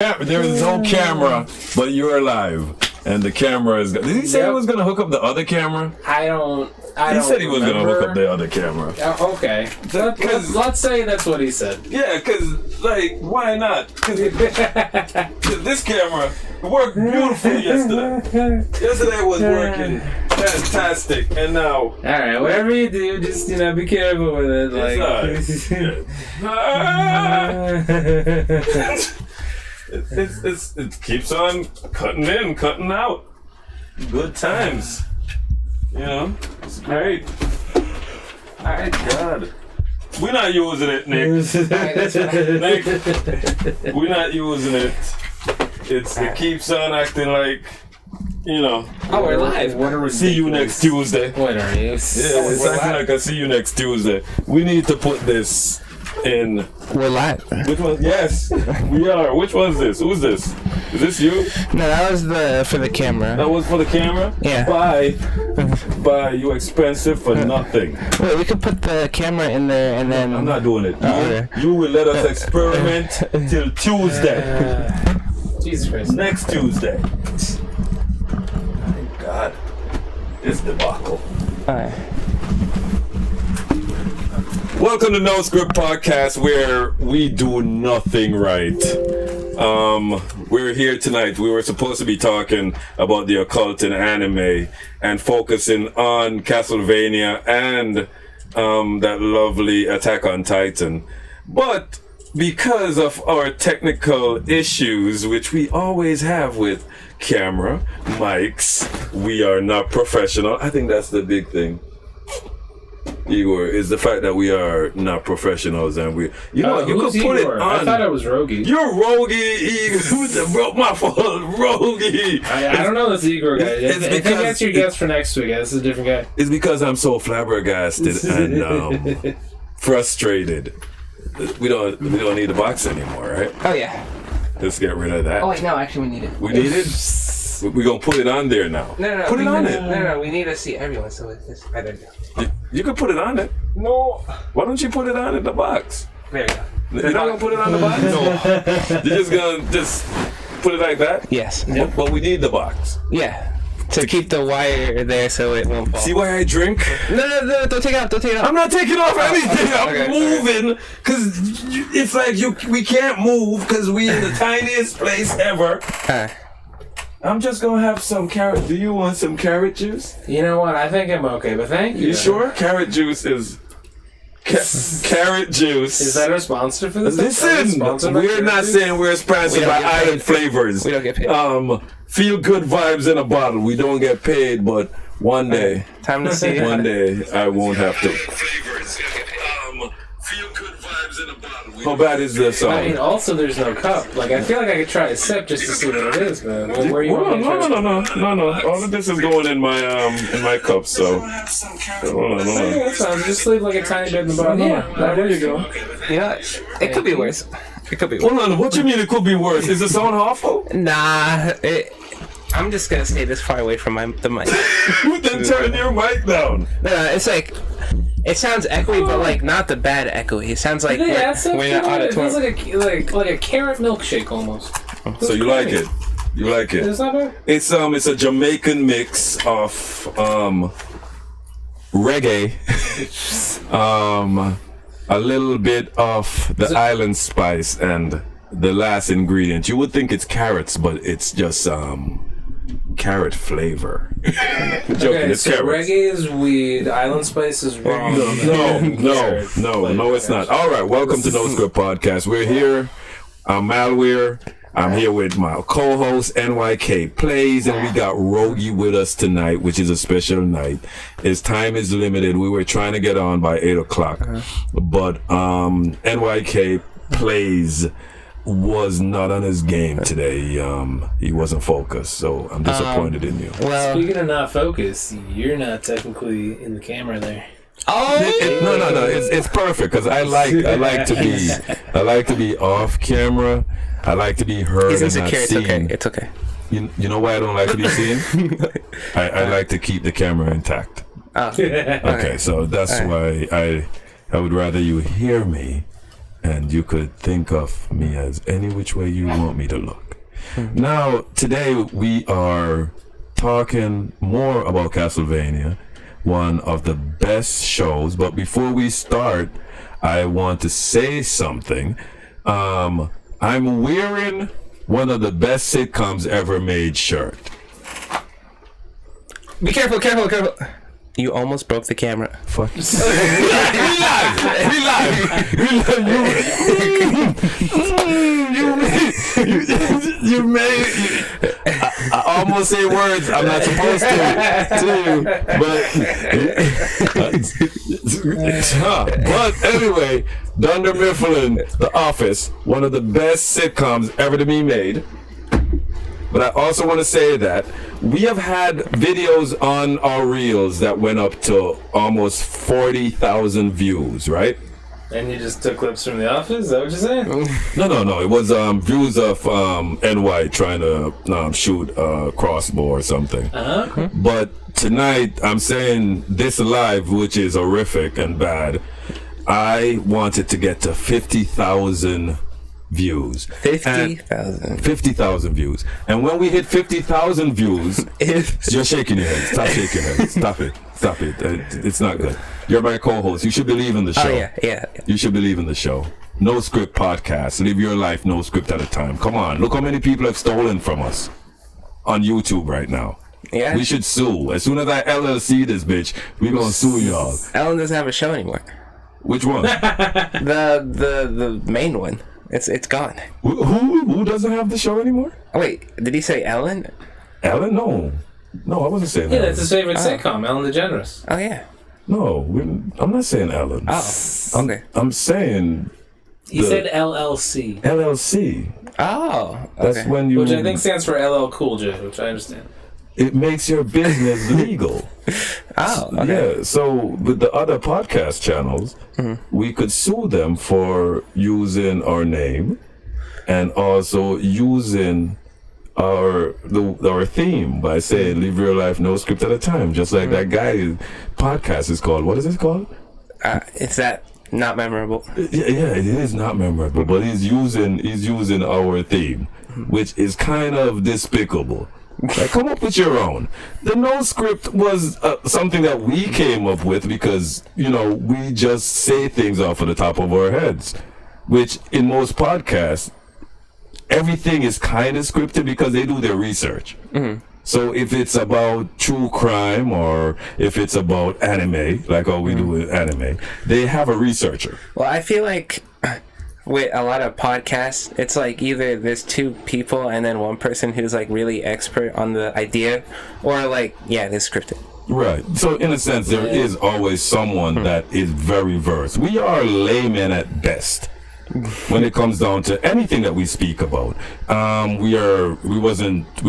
There is no camera, but you're alive, and the camera is. Did he say he was gonna hook up the other camera? He said he was gonna hook up the other camera. Okay. Let's say that's what he said. Yeah, cause like, why not? Cause this camera worked beautifully yesterday. Yesterday was working fantastic, and now. All right, whatever you do, just be careful with it. It keeps on cutting in, cutting out. Good times. It's great. My God. We're not using it, Nick. Nick, we're not using it. It keeps on acting like, Oh, we're live. What are we? See you next Tuesday. What are you? Yeah, it's acting like I see you next Tuesday. We need to put this in. We're live. Which one? Yes, we are. Which one's this? Who's this? Is this you? No, that was for the camera. That was for the camera? Yeah. Bye. You expensive for nothing. Wait, we could put the camera in there and then. I'm not doing it. Okay. You will let us experiment till Tuesday. Jesus Christ. Next Tuesday. Thank God. This debacle. Alright. Welcome to No Script Podcast, where we do nothing right. We're here tonight. We were supposed to be talking about the occult in anime and focusing on Castlevania and that lovely Attack on Titan. But because of our technical issues, which we always have with camera, mics, we are not professional. I think that's the big thing, Igor, is the fact that we are not professionals, and you could put Igor? it on. I thought it was Rogi. You're Rogi, Igor. My fault, Rogi. I don't know this Igor guy. I think that's your guest for next week. This is a different guy. It's because I'm so flabbergasted and frustrated. We don't need the box anymore, right? Oh yeah. Let's get rid of that. Oh wait, no, actually we need it. We need it? We're gonna put it on there now. No. Put it on it. No, we need to see everyone, so it's better. You can put it on it. No. Why don't you put it on in the box? There you go. You're not gonna put it on the box? No. You're just gonna put it like that? Yes. But we need the box. Yeah. To keep the wire there so it won't fall. See why I drink? No, don't take it off, I'm not taking off anything. I'm Okay. moving because it's like we can't move because we in the tiniest place ever. I'm just gonna have some carrot. Do you want some carrot juice? You know what? I think I'm okay, but thank you. You sure? Carrot juice is carrot juice. Is that our sponsor for this? Listen, we're not saying we're sponsored by Iron Flavors. We don't get paid. Feel good vibes in a bottle. We don't get paid, but one day, Time to see. one day I won't have to. Feel good vibes in a bottle. How bad is this song? I mean, also there's no cup. Like, I feel like I could try a sip just to see what it is, man. Where you want me to try? No. All of this is going in my cup, so. Hold on. That sounds just leave like a tiny bit in the bottom. Yeah, There you go. Yeah, it could be worse. Hold on, what you mean it could be worse? Is the sound awful? Nah, I'm just gonna stay this far away from the mic. Then turn your mic down. No, it's like it sounds echoey, but like not the bad echoey. It sounds like Did they add stuff we're to not it? It feels auditorium. like a carrot milkshake almost. So you like it? You like it? It's not bad. It's a Jamaican mix of reggae, a little bit of the island spice, and the last ingredient. You would think it's carrots, but it's just carrot flavor. Okay, it's so carrots. reggae is weed, island spice is wrong. No, it's not. All right, welcome to No Script Podcast. We're here. I'm Malware. I'm here with my co-host Nykplayz, and we got Rogi with us tonight, which is a special night. His time is limited. We were trying to get on by 8 o'clock, but Nykplayz was not on his game today. He wasn't focused, so I'm disappointed in you. Well, Speaking of not focus, you're not technically in the camera there. No. It's perfect because I like to be off camera. I like to be heard. he's and not insecure. seen. It's okay. You know why I don't like to be seen? I like to keep the camera intact. Oh. Okay, so that's why I would rather you hear me and you could think of me as any which way you want me to look. Now, today we are talking more about Castlevania, one of the best shows. But before we start, I want to say something. I'm wearing one of the best sitcoms ever made shirt. Be careful. You almost broke the camera. Fuck. We live. You made. I almost say words I'm not supposed to, but anyway, Dunder Mifflin, The Office, one of the best sitcoms ever to be made. But I also want to say that we have had videos on our reels that went up to almost 40,000 views, right? And you just took clips from The Office? Is that what you're saying? No. It was views of NY trying to shoot a crossbow or something. Uh-huh. But tonight, I'm saying this live, which is horrific and bad. I wanted to get to 50,000 views. 50,000 views. And when we hit 50,000 views, you're shaking your head. Stop shaking your head. Stop it. It's not good. You're my co-host. You should believe in the show. Oh, yeah. You should believe in the show. No Script Podcast. Live your life no script at a time. Come on. Look how many people have stolen from us on YouTube right now. Yeah. We should sue. As soon as I LLC this bitch, we gonna sue y'all. Ellen doesn't have a show anymore. Which one? The main one. It's gone. Who doesn't have the show anymore? Oh, wait, did he say Ellen? Ellen? No, I wasn't saying that. Yeah, that's his favorite sitcom, Ellen DeGeneres. Oh, yeah. No, I'm not saying Ellen. Oh, okay. I'm saying He said LLC. LLC. Oh, okay. That's when you. Which I think stands for LL Cool J, which I understand. It makes your business legal. Oh, okay. Yeah, so with the other podcast channels, we could sue them for using our name and also using our theme by saying live your life no script at a time, just like that guy's podcast is called. What is it called? It's that not memorable. Yeah, it is not memorable, but he's using our theme, which is kind of despicable. Like, come up with your own. The no script was something that we came up with because, we just say things off of the top of our heads, which in most podcasts, everything is kind of scripted because they do their research. Mm-hmm. So if it's about true crime or if it's about anime, like how we do with anime, they have a researcher. Well, I feel like with a lot of podcasts, it's like either there's two people and then one person who's like really expert on the idea, or like, yeah, they're scripted. Right. So in a sense, there is always someone that is very versed. We are laymen at best when it comes down to anything that we speak about. We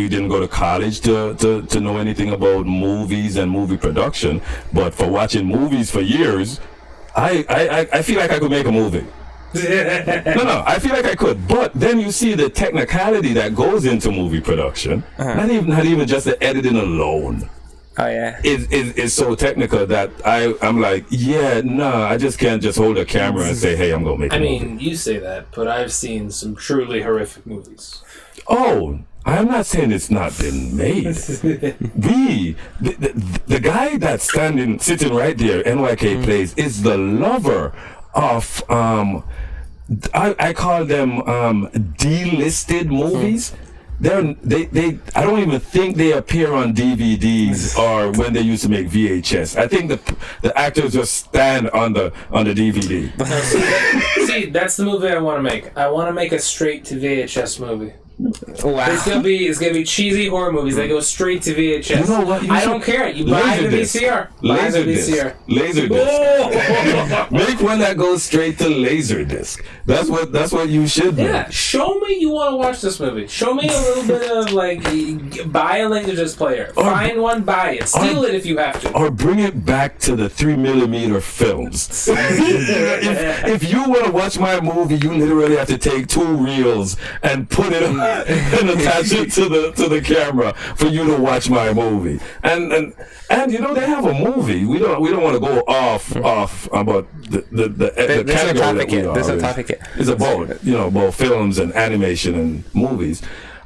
didn't go to college to know anything about movies and movie production, but for watching movies for years, I feel like I could make a movie. No, I feel like I could, but then you see the technicality that goes into movie production. Not even just the editing alone. Oh yeah, is so technical that I'm like, I just can't just hold a camera and say, hey, I'm gonna make a movie. I mean, you say that, but I've seen some truly horrific movies. Oh, I'm not saying it's not been made. The guy that's sitting right there, Nykplayz, is the lover of I call them delisted movies. They I don't even think they appear on DVDs or when they used to make VHS. I think the actors just stand on the DVD. No, see, that's the movie I want to make. I want to make a straight to VHS movie. Wow. It's gonna be cheesy horror movies that go straight to VHS. You know what? I don't care. You buy the VCR. Laserdisc. Make one that goes straight to Laserdisc. That's what you should do. Yeah, show me you want to watch this movie. Show me a little bit of buy a Laserdisc player. Find one, buy it. Steal it if you have to. Or bring it back to the 3mm films. if you want to watch my movie, you literally have to take 2 reels and put it on. and attach it to the camera for you to watch my movie. And you know, they have a movie. We don't want to go off about the category that we are. There's a topic. It's about, you know, about films and animation and movies.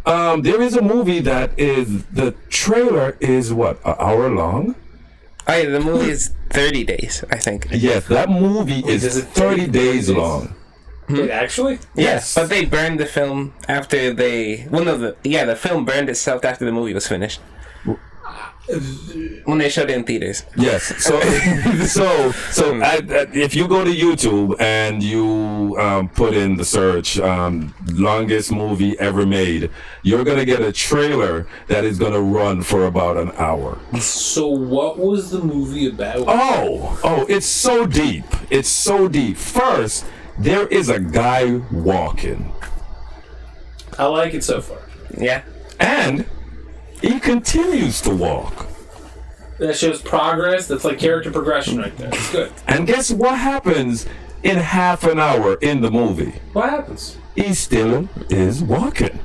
There is a movie that is, the trailer is what, an hour long? Oh yeah, the movie is 30 days, I think. Yes, that movie is 30 days long. Wait, actually? Yes. But they burned the film after they... Well, no, the film burned itself after the movie was finished. When they showed it in theaters. Yes. So, if you go to YouTube and you put in the search longest movie ever made, you're gonna get a trailer that is gonna run for about an hour. So what was the movie about? Oh, it's so deep. It's so deep. First, there is a guy walking. I like it so far. Yeah. And he continues to walk. That shows progress. That's like character progression right there. It's good. And guess what happens in half an hour in the movie? What happens? He still is walking.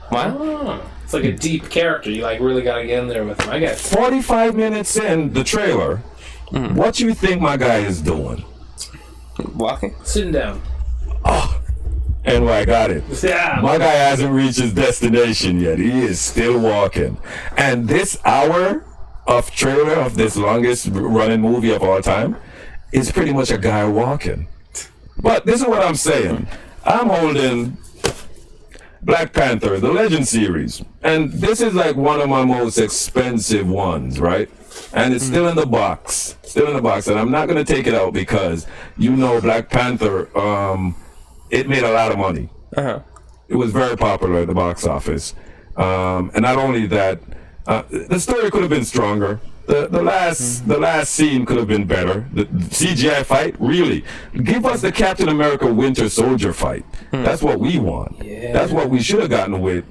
What? Oh, it's like a deep character. You like really got to get in there with him. I get it. 45 minutes in the trailer, what you think my guy is doing? Walking? Sitting down. Oh, and I got it. Yeah. My guy hasn't reached his destination yet. He is still walking. And this hour of trailer of this longest running movie of all time is pretty much a guy walking. But this is what I'm saying. I'm holding Black Panther, the Legend series. And this is like one of my most expensive ones, right? And it's still in the box. Still in the box. And I'm not going to take it out because, you know, Black Panther, it made a lot of money. Uh-huh. It was very popular at the box office. And not only that, the story could have been stronger. The last scene could have been better. The CGI fight, really. Give us the Captain America Winter Soldier fight. That's what we want. Yeah. That's what we should have gotten with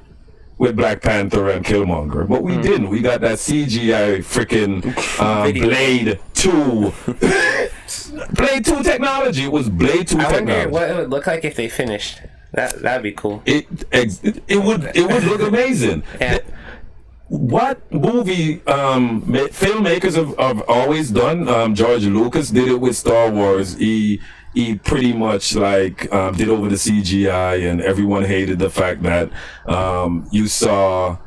Black Panther and Killmonger. But we didn't. We got that CGI freaking Blade 2. Blade 2 technology. It was Blade 2 I technology. wonder what it would look like if they finished. That'd be cool. It would look amazing. Yeah. What movie filmmakers have always done? George Lucas did it with Star Wars. He pretty much like did over the CGI, and everyone hated the fact that you saw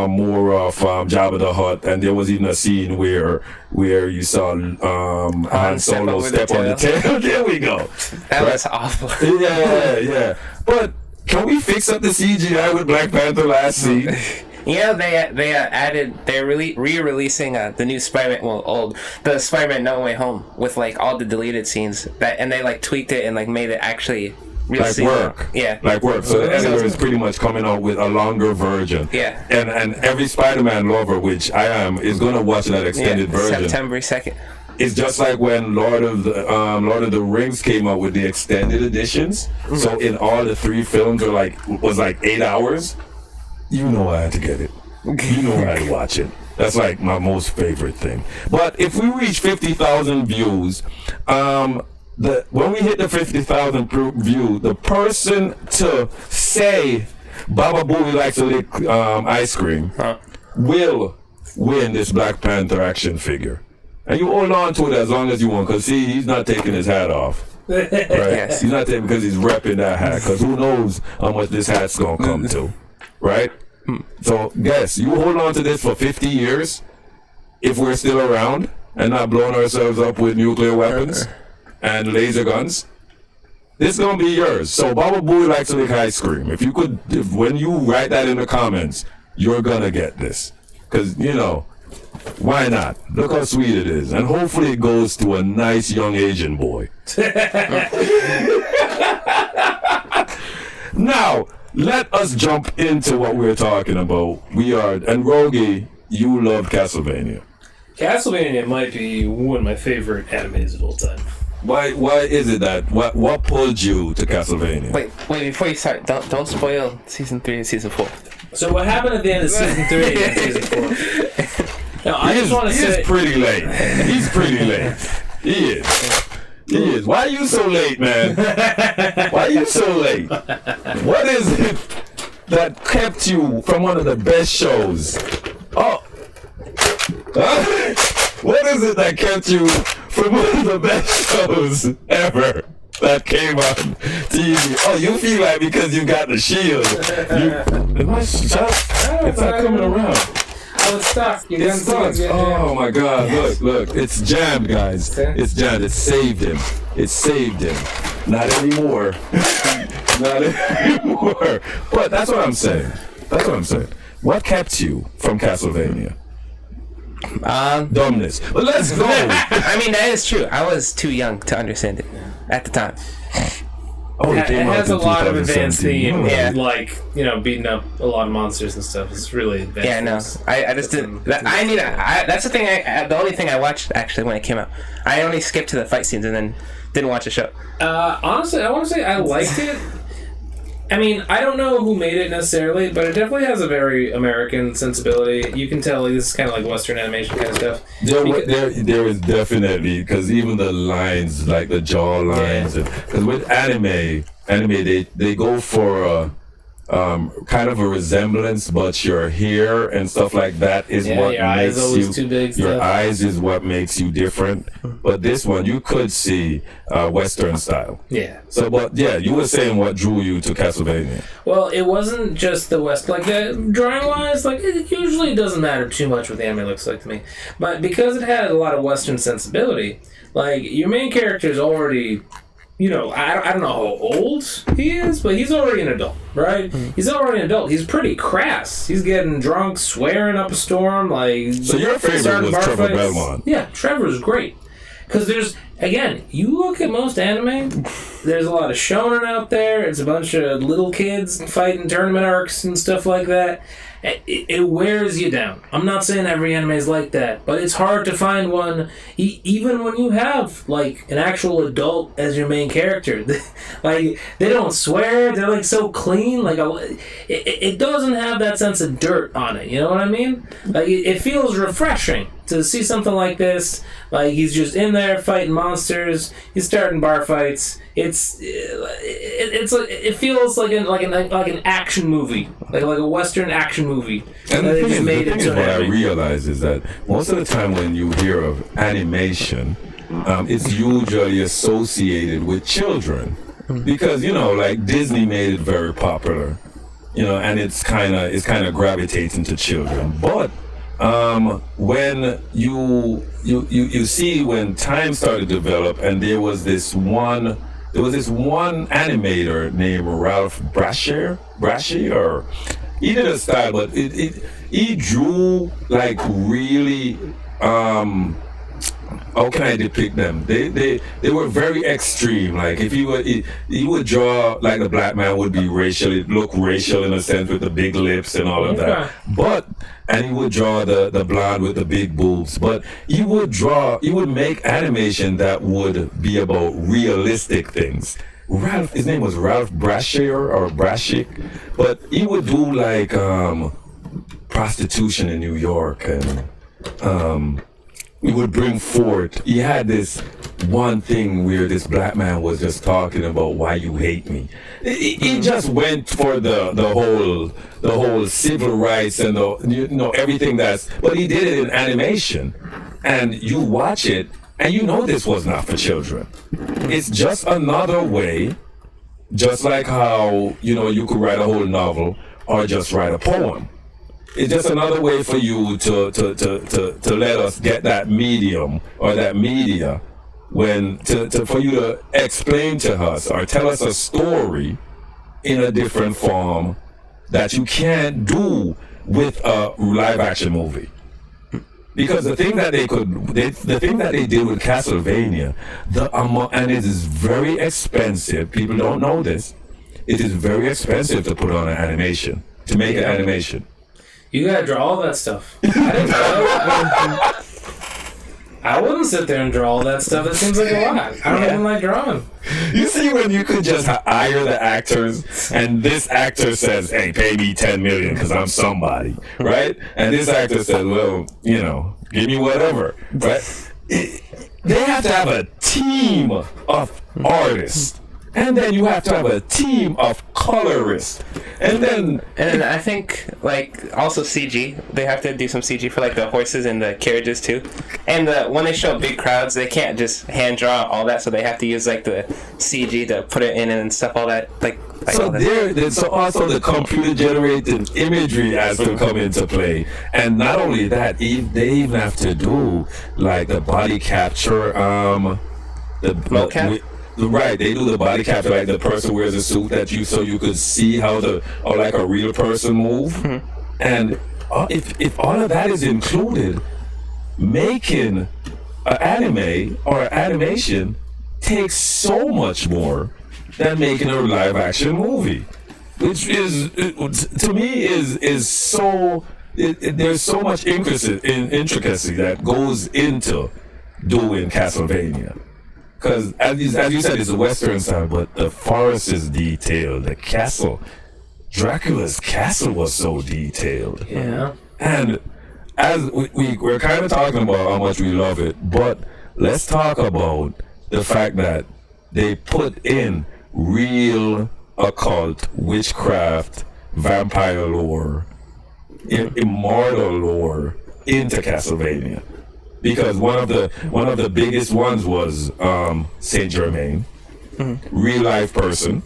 more of Jabba the Hutt, and there was even a scene where you saw Han Solo step on the tail. There we go. That was awful. Yeah. But can we fix up the CGI with Black Panther last scene? Yeah, they're re-releasing the new Spider-Man, the Spider-Man No Way Home with like all the deleted scenes and they like tweaked it and like made it actually real like work. Yeah. Like work. So the editor is pretty much coming out with a longer version. Yeah. And every Spider-Man lover, which I am, is gonna watch that extended version. September 2nd. It's just like when Lord of the Rings came out with the extended editions. So in all the 3 films was like 8 hours. You know I had to get it. You know I had to watch it. That's like my most favorite thing. But if we reach 50,000 views, when we hit the 50,000 view, the person to say Baba Booey likes to lick ice cream will win this Black Panther action figure. And you hold on to it as long as you want, because see, he's not taking his hat off. Right? Yes. He's not taking because he's repping that hat, because who knows how much this hat's going to come to. Right? So, guess, you hold on to this for 50 years, if we're still around, and not blowing ourselves up with nuclear weapons and laser guns. This is going to be yours. So, Baba Booey likes to lick ice cream. When you write that in the comments, you're going to get this. Because, you know, why not? Look how sweet it is. And hopefully it goes to a nice young Asian boy. Now, let us jump into what we're talking about. And Rogi, you love Castlevania. Castlevania might be one of my favorite animes of all time. Why is it that? What pulled you to Castlevania? Wait, before you start, don't spoil season 3 and season 4. So what happened at the end of season 3 and season 4? Now, I just want to say... He's pretty late. He's pretty late. He is. Why are you so late, man? Why are you so late? What is it that kept you from one of the best shows? Oh, what is it that kept you from one of the best shows ever that came on TV? Oh, you feel like because you got the shield. It's not coming around. Oh, it's stuck. It's stuck. Oh my God! Look! It's jammed, guys. It's jammed. It saved him. It saved him. Not anymore. Not anymore. But that's what I'm saying. What kept you from Castlevania? Dumbness. But let's go. I mean, that is true. I was too young to understand it at the time. Oh, it has a lot of advanced theme, Yeah. like, you know, beating up a lot of monsters and stuff. It's really advanced. Yeah, no, I just didn't. That's the thing. The only thing I watched actually when it came out. I only skipped to the fight scenes and then didn't watch the show. Honestly, I want to say I liked it. I mean, I don't know who made it necessarily, but it definitely has a very American sensibility. You can tell like, this is kind of like Western animation kind of stuff. There is definitely, because even the lines, like the jaw lines, because with anime they go for kind of a resemblance, but your hair and stuff like that is what your eyes makes always you. too big Your stuff. eyes is what makes you different. But this one, you could see Western style. Yeah. So, but yeah, you were saying what drew you to Castlevania. Well, it wasn't just the West, like the drawing wise, like it usually doesn't matter too much what the anime looks like to me, but because it had a lot of Western sensibility, like your main character is already, you know, I don't know how old he is, but he's already an adult, right? He's already an adult. He's pretty crass. He's getting drunk, swearing up a storm, like. So your favorite was Trevor Belmont. Yeah, Trevor's great. Because there's, again, you look at most anime, there's a lot of shonen out there. It's a bunch of little kids fighting tournament arcs and stuff like that. It wears you down. I'm not saying every anime is like that, but it's hard to find one, even when you have, like, an actual adult as your main character. Like, they don't swear. They're, like, so clean. Like, it doesn't have that sense of dirt on it. You know what I mean? Like, it feels refreshing to see something like this. Like, he's just in there fighting monsters. He's starting bar fights. It feels like an action movie, like a Western action movie. And the thing is what I realize is that most of the time when you hear of animation, it's usually associated with children, because you know, like Disney made it very popular, you know, and it's kind of gravitating to children, but. When you see when time started to develop, and there was this one animator named Ralph Brashear, or he did a style, but he drew like really how can I depict them? They were very extreme. Like if he would draw like the black man would be racial in a sense with the big lips and all of that. And he would draw the blonde with the big boobs. But he would make animation that would be about realistic things. His name was Ralph Brashear or Brashick, but he would do like prostitution in New York, and he would bring forth. He had this one thing where this black man was just talking about why you hate me. He just went for the whole civil rights and everything but he did it in animation, and you watch it and you know this was not for children. It's just another way, just like how you could write a whole novel or just write a poem. It's just another way for you to let us get that medium or that media for you to explain to us or tell us a story in a different form that you can't do with a live action movie. Because the thing that they did with Castlevania, and it is very expensive. People don't know this. It is very expensive to put on an animation, to make an animation. You gotta draw all that stuff. I wouldn't sit there and draw all that stuff. It seems like a lot. I don't even like drawing. You see, when you could just hire the actors, and this actor says, "Hey, pay me $10 million because I'm somebody," right? And this actor says, "Well, give me whatever," right? They have to have a team of artists And then you have to have a team of colorists. And I think like also CG. They have to do some CG for like the horses and the carriages too. And when they show big crowds, they can't just hand draw all that, so they have to use like the CG to put it in and stuff, all that so all that. so also the computer generated imagery has to come into play. And not only that, they even have to do like the body capture, the mocap. Right, they do the body capture, like the person wears a suit so you could see how like a real person move. Mm-hmm. And if all of that is included, making an anime or an animation takes so much more than making a live action movie, which is to me is so there's so much intricacy that goes into doing Castlevania. Because as you said, it's a Western style, but the forest is detailed. The castle, Dracula's castle was so detailed. Yeah. And as we're kind of talking about how much we love it, but let's talk about the fact that they put in real occult, witchcraft, vampire lore, immortal lore into Castlevania. Because one of the biggest ones was Saint Germain, real life person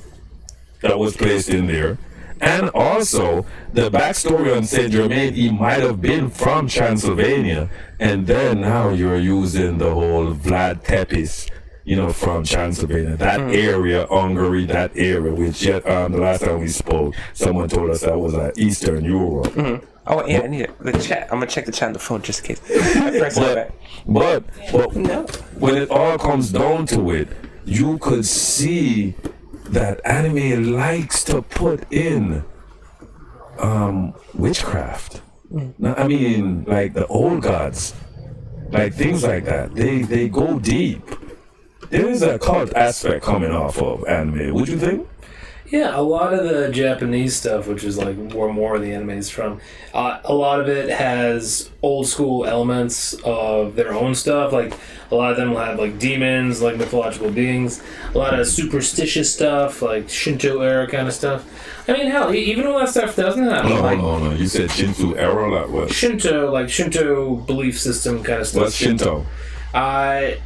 that was placed in there, and also the backstory on Saint Germain. He might have been from Transylvania, and then now you're using the whole Vlad Tepes, from Transylvania, that area, Hungary, that area. Which yet the last time we spoke, someone told us that was Eastern Europe. Mm-hmm. Oh yeah, I need the chat. I'm gonna check the chat on the phone just in case. But when it all comes down to it, you could see that anime likes to put in witchcraft. I mean, like the old gods, like things like that. They go deep. There is a cult aspect coming off of anime. Would you think? Yeah, a lot of the Japanese stuff, which is like where more of the anime is from, a lot of it has old school elements of their own stuff. Like a lot of them will have like demons, like mythological beings. A lot of superstitious stuff, like Shinto era kind of stuff. I mean, hell, even all that stuff doesn't have. No. You said Shinto era, like what? Shinto belief system kind of stuff. What's Shinto?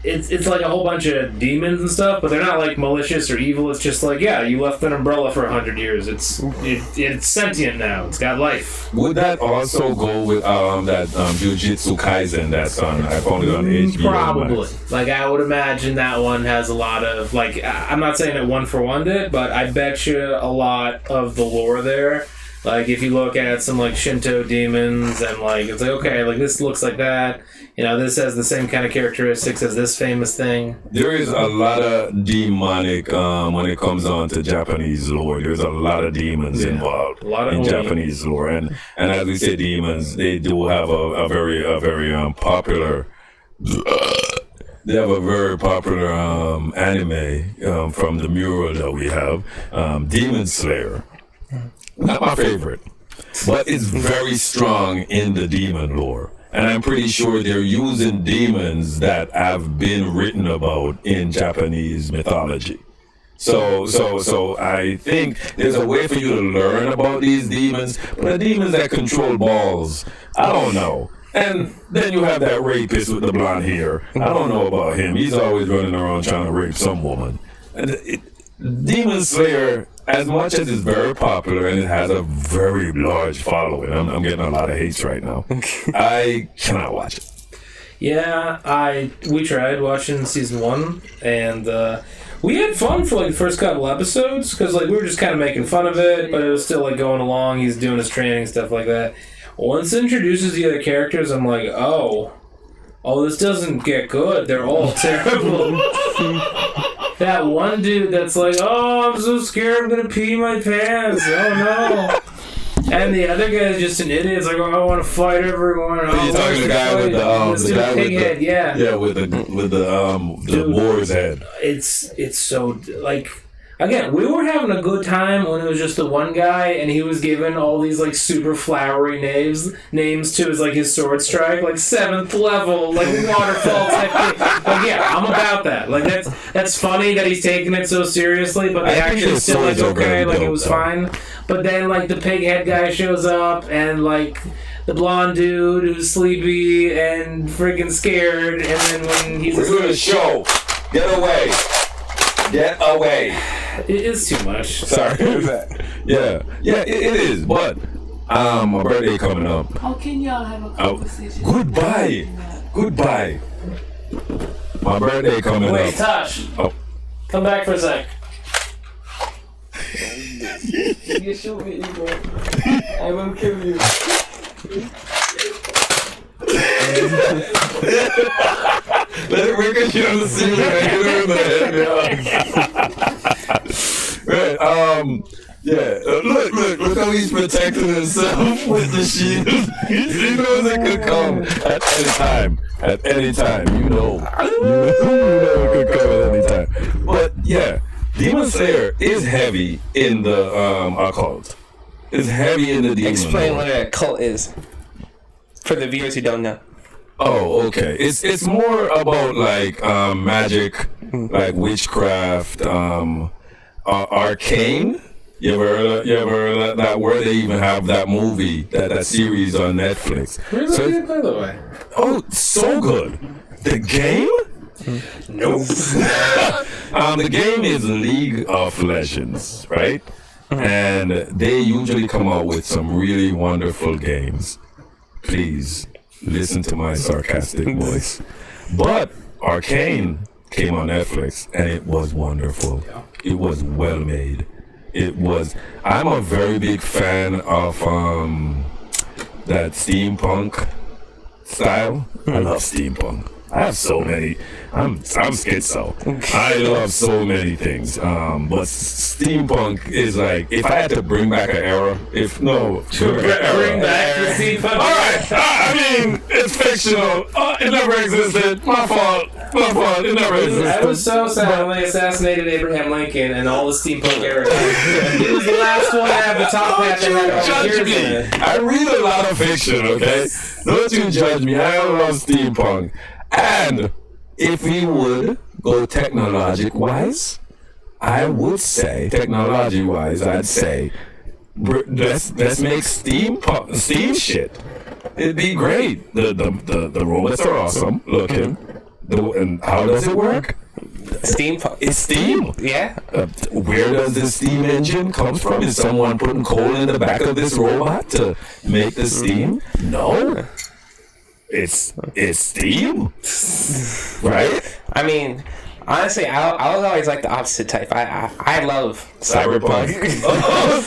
It's like a whole bunch of demons and stuff, but they're not like malicious or evil. It's just like, yeah, you left an umbrella for 100 years. It's sentient now. It's got life. Would that also go with that Jujutsu Kaisen that's on? I found it on HBO. Probably. Like I would imagine that one has a lot of like. I'm not saying it one for one did, but I bet you a lot of the lore there. Like if you look at some like Shinto demons and like it's like okay, like this looks like that. This has the same kind of characteristics as this famous thing. There is a lot of demonic when it comes on to Japanese lore. There's a lot of demons involved in Japanese lore, and as we say, demons, they do have a very popular. They have a very popular anime from the mural that we have, Demon Slayer. Not my favorite, but it's very strong in the demon lore. And I'm pretty sure they're using demons that have been written about in Japanese mythology. So I think there's a way for you to learn about these demons, but the demons that control balls, I don't know. And then you have that rapist with the blonde hair. I don't know about him. He's always running around trying to rape some woman. Demon Slayer, as much as it's very popular and it has a very large following, I'm getting a lot of hates right now. I cannot watch it. Yeah, we tried watching season 1, and we had fun for like the first couple episodes because like we were just kind of making fun of it, but it was still like going along. He's doing his training, stuff like that. Once it introduces the other characters, I'm like, oh, this doesn't get good. They're all terrible. That one dude that's like, oh, I'm so scared I'm going to pee my pants. Oh, no. And the other guy is just an idiot. It's like, oh, I want to fight everyone. You're talking the guy with the guy pig head, yeah. Yeah, with the boar's head. It's so, like, Again, we were having a good time when it was just the one guy, and he was given all these like super flowery names to his like his sword strike, like 7th level, like waterfall type thing. Like, yeah, I'm about that. Like that's funny that he's taking it so seriously, but the action's still like okay, like it was fine. But then like the pig head guy shows up, and like the blonde dude who's sleepy and freaking scared, and then when he's we're doing a show, get away. Get away. It is too much. Sorry. Yeah, it is. But my birthday coming up. How can y'all have a conversation? Goodbye. My birthday coming Wait, up. Tosh. Oh. Come back for a sec. You shoot me, Igor. I will kill you. Let it ricochet on the ceiling. Right. Look how he's protecting himself with the shield. He knows it could come at any time. You know it could come at any time. But yeah, Demon Slayer is heavy in the occult. It's heavy in the demon. Explain what an occult is for the viewers who don't know. Oh, okay. It's more about like magic, like witchcraft, arcane. You ever heard that word? They even have that movie, that series on Netflix. Where's the game, by the way? Oh, so good. The game? Nope. The game is League of Legends, right? And they usually come out with some really wonderful games. Please listen to my sarcastic voice. But Arcane came on Netflix, and it was wonderful. It was well made. I'm a very big fan of that steampunk style. I love steampunk. I have so many. I'm schizo. I love so many things. But steampunk is like, if I had to bring back an era, bring back the steampunk. All right. I mean, it's fictional. It never existed. My fault. It never existed. I was so sad when they assassinated Abraham Lincoln and all the steampunk era. He was the last one to have the top hat that had all the Judge years in me. it. I read a lot of fiction, okay? Don't you judge me. I love steampunk. And if we would go technologic-wise, I would say, technology-wise, I'd say, let's make steam shit. It'd be great. The robots are awesome looking. And how does it work? Steampunk. It's steam. Yeah. Where does the steam engine come from? Is someone putting coal in the back of this robot to make the steam? No. It's steam, right? I mean, honestly, I was always like the opposite type. I love cyberpunk.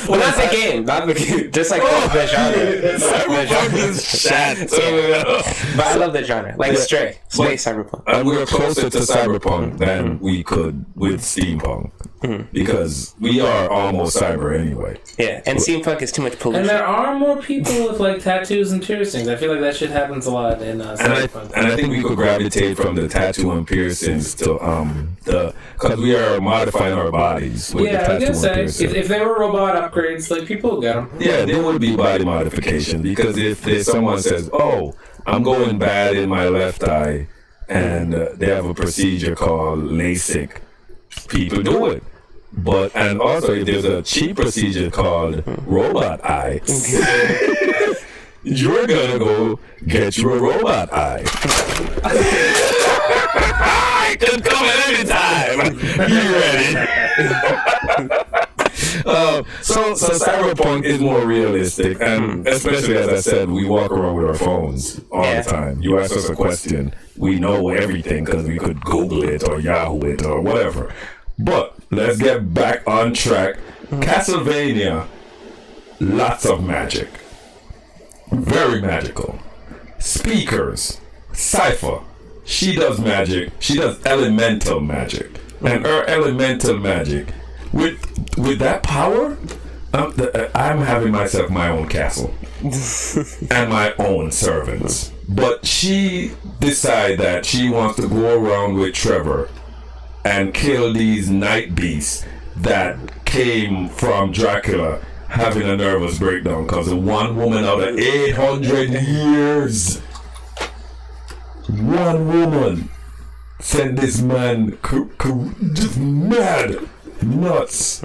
Well, not the game, just like the genre. Cyberpunk is shit. But I love the genre, like Stray, space cyberpunk. And we're closer to cyberpunk than we could with steampunk. Because we are almost cyber anyway. Yeah, and steampunk is too much pollution. And there are more people with like tattoos and piercings. I feel like that shit happens a lot in cyberpunk. And I think we could gravitate from the tattoo and piercings to because we are modifying our bodies with the Yeah, I tattoo guess and piercing. if they were robot upgrades, like people would get them. Yeah, there would be body modification because if someone says, "Oh, I'm going bad in my left eye," and they have a procedure called LASIK, people do it. And also, if there's a cheap procedure called robot eye, you're gonna go get your robot eye. It could come at any time. You ready? So cyberpunk is more realistic, and especially as I said, we walk around with our phones all the time. You ask us a question, we know everything because we could Google it or Yahoo it or whatever. But let's get back on track. Castlevania, lots of magic, very magical. Speakers, Cypher, she does magic. She does elemental magic, and her elemental magic. With that power, I'm having myself my own castle and my own servants. But she decided that she wants to go around with Trevor and kill these night beasts that came from Dracula having a nervous breakdown because of one woman out of 800 years. One woman sent this man just mad, nuts.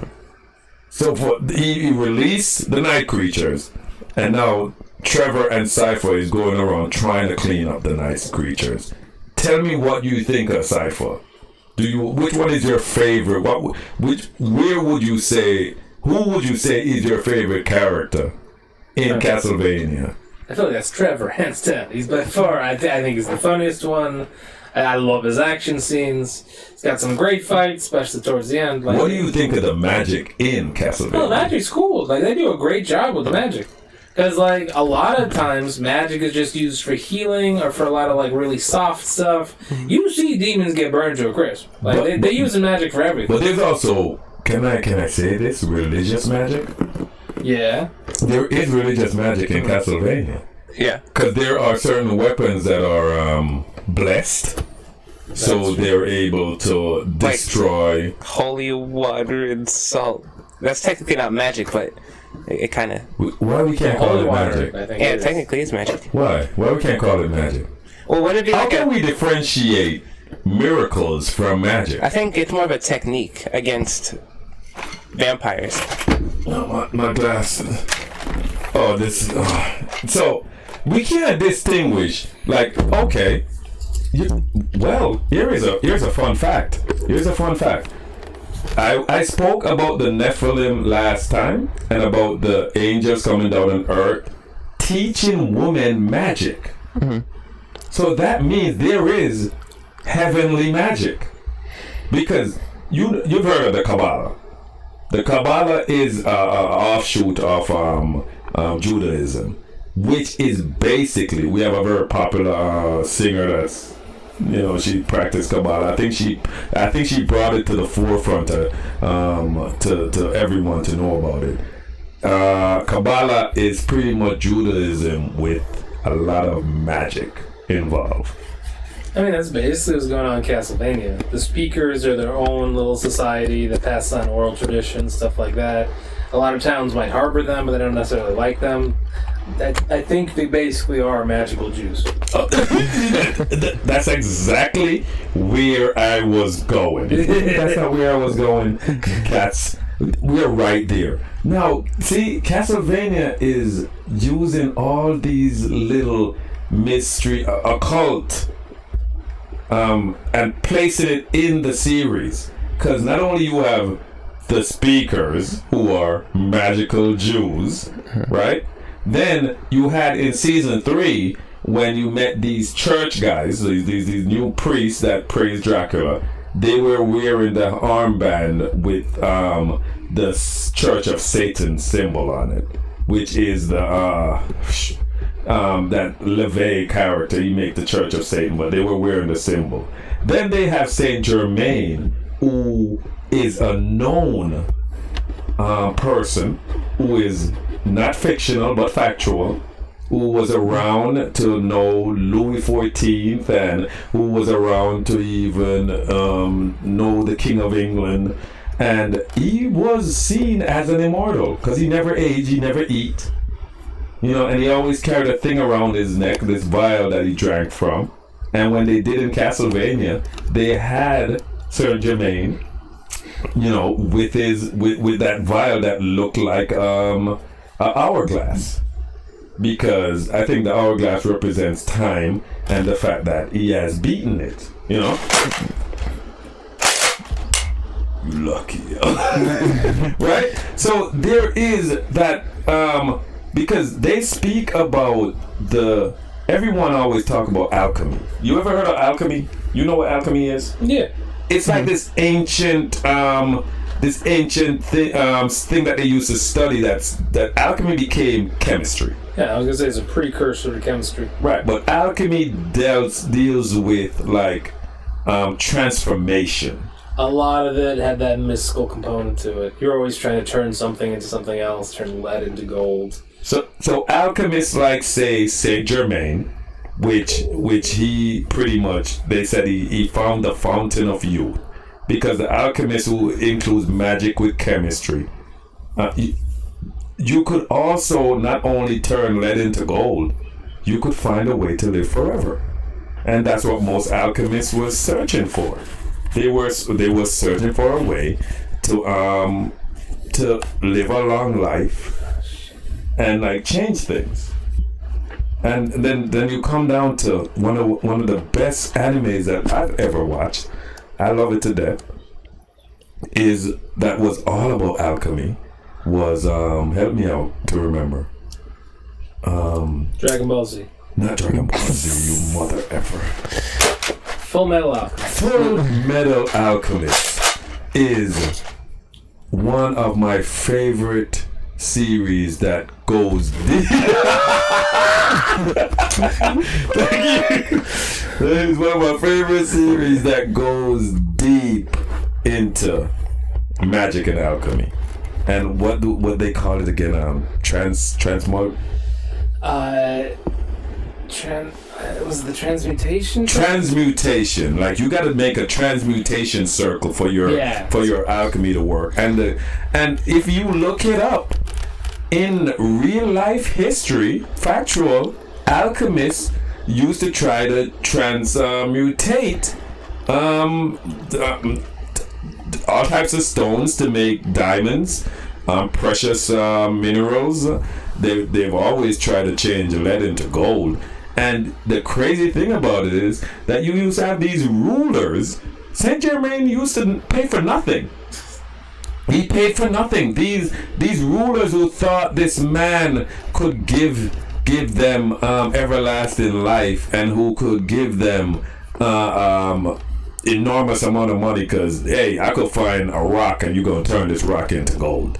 So he released the night creatures, and now Trevor and Cypher is going around trying to clean up the night creatures. Tell me what you think of Cypher. Which one is your favorite? Who would you say is your favorite character in Castlevania? I feel like that's Trevor, hands down. He's by far, I think he's the funniest one. I love his action scenes. He's got some great fights, especially towards the end. What do you think of the magic in Castlevania? Oh, the magic's cool. Like, they do a great job with the magic. Because, like, a lot of times, magic is just used for healing or for a lot of, like, really soft stuff. You see demons get burned to a crisp. Like, they use the magic for everything. But there's also, can I say this, religious magic? Yeah. There is religious magic in Castlevania. Yeah. Because there are certain weapons that are blessed. So they're able to destroy... Like holy water and salt. That's technically not magic, but... It kind of... Why we can't call it magic? Yeah, technically it's magic. Why? Why we can't call it magic? Well, would it be How can we differentiate miracles from magic? I think it's more of a technique against vampires. Oh, my glasses. Oh, this... So, we can't distinguish, like, okay... here's a fun fact. I spoke about the Nephilim last time and about the angels coming down on earth teaching women magic. Mm-hmm. So that means there is heavenly magic. Because you've heard of the Kabbalah. The Kabbalah is an offshoot of Judaism, which is basically, we have a very popular singer that's, she practiced Kabbalah. I think she brought it to the forefront to everyone to know about it. Kabbalah is pretty much Judaism with a lot of magic involved. I mean, that's basically what's going on in Castlevania. The speakers are their own little society that pass on oral traditions, stuff like that. A lot of towns might harbor them, but they don't necessarily like them. I think they basically are magical Jews. That's exactly where I was going. That's not where I was going. We're right there. Now, see, Castlevania is using all these little mystery, occult, and placing it in the series. Because not only you have the speakers who are magical Jews, right? Then you had in season 3 when you met these church guys, these new priests that praise Dracula. They were wearing the armband with the Church of Satan symbol on it, which is the that LeVay character. He made the Church of Satan, but they were wearing the symbol. Then they have Saint Germain, who is a known person who is not fictional but factual, who was around to know Louis XIV and who was around to even know the King of England, and he was seen as an immortal because he never aged, he never eat, and he always carried a thing around his neck, this vial that he drank from. And when they did in Castlevania, they had Saint Germain, with that vial that looked like an hourglass, because I think the hourglass represents time and the fact that he has beaten it. You lucky, right? So there is that because they speak about everyone always talk about alchemy. You ever heard of alchemy? You know what alchemy is? Yeah. It's like this ancient thing that they used to study. That alchemy became chemistry. Yeah, I was gonna say it's a precursor to chemistry. Right, but alchemy deals with like transformation. A lot of it had that mystical component to it. You're always trying to turn something into something else, turn lead into gold. So alchemists like, say, Saint Germain, which he pretty much, they said he found the fountain of youth, because the alchemist who includes magic with chemistry. You could also not only turn lead into gold, you could find a way to live forever. And that's what most alchemists were searching for. They were searching for a way to live a long life and like change things. And then you come down to one of the best animes that I've ever watched. I love it to death. That was all about alchemy. Was help me out to remember. Dragon Ball Z. Not Dragon Ball Z, you mother effer. Full Metal Alchemist. Full Metal Alchemist is one of my favorite series that goes deep. Thank you. It is one of my favorite series that goes deep into magic and alchemy. And what they call it again? Was it the transmutation? Transmutation. Like you got to make a transmutation circle for your alchemy to work. And if you look it up in real life history, factual, alchemists used to try to transmutate all types of stones to make diamonds, precious minerals. They've always tried to change lead into gold. And the crazy thing about it is that you used to have these rulers. Saint Germain used to pay for nothing. He paid for nothing. These rulers who thought this man could give them everlasting life, and who could give them enormous amount of money, because hey, I could find a rock and you're gonna turn this rock into gold.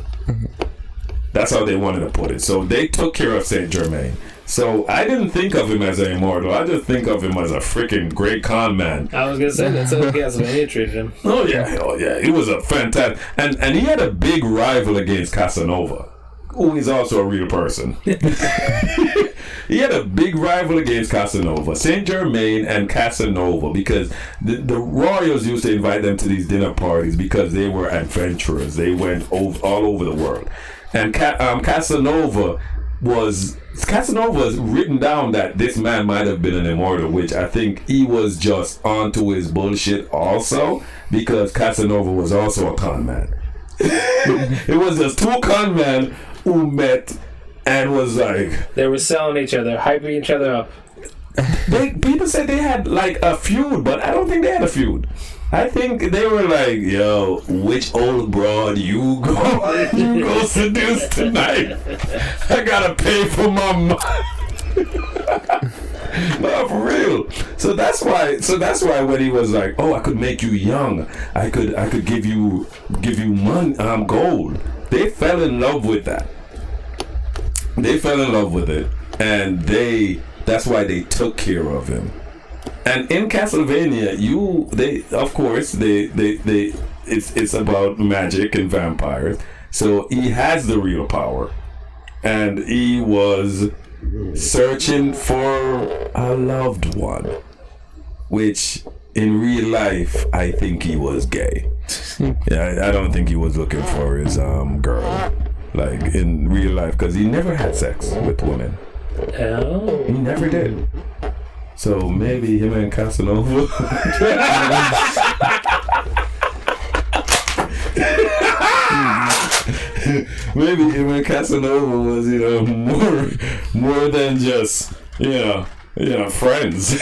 That's how they wanted to put it. So they took care of Saint Germain. So I didn't think of him as an immortal. I just think of him as a freaking great con man. I was gonna say that's how Castlevania treated him. Oh yeah. He was a fantastic, and he had a big rival against Casanova, who is also a real person. He had a big rival against Casanova, Saint Germain and Casanova, because the royals used to invite them to these dinner parties because they were adventurers. They went all over the world, and Casanova was written down that this man might have been an immortal, which I think he was just onto his bullshit also, because Casanova was also a con man. It was just two con men who met and was like, they were selling each other, hyping each other up. People said they had like a feud, but I don't think they had a feud. I think they were like, yo, which old broad you go seduce tonight? I gotta pay for my money. No, for real. So that's why when he was like, oh, I could make you young, I could give you money, gold. They fell in love with that. They fell in love with it, and that's why they took care of him. And in Castlevania, it's about magic and vampires. So he has the real power, and he was searching for a loved one, which in real life I think he was gay. Yeah, I don't think he was looking for his girl, like in real life, because he never had sex with women. Oh. He never did. So maybe him and Casanova. Maybe him and Casanova was, more than just, friends.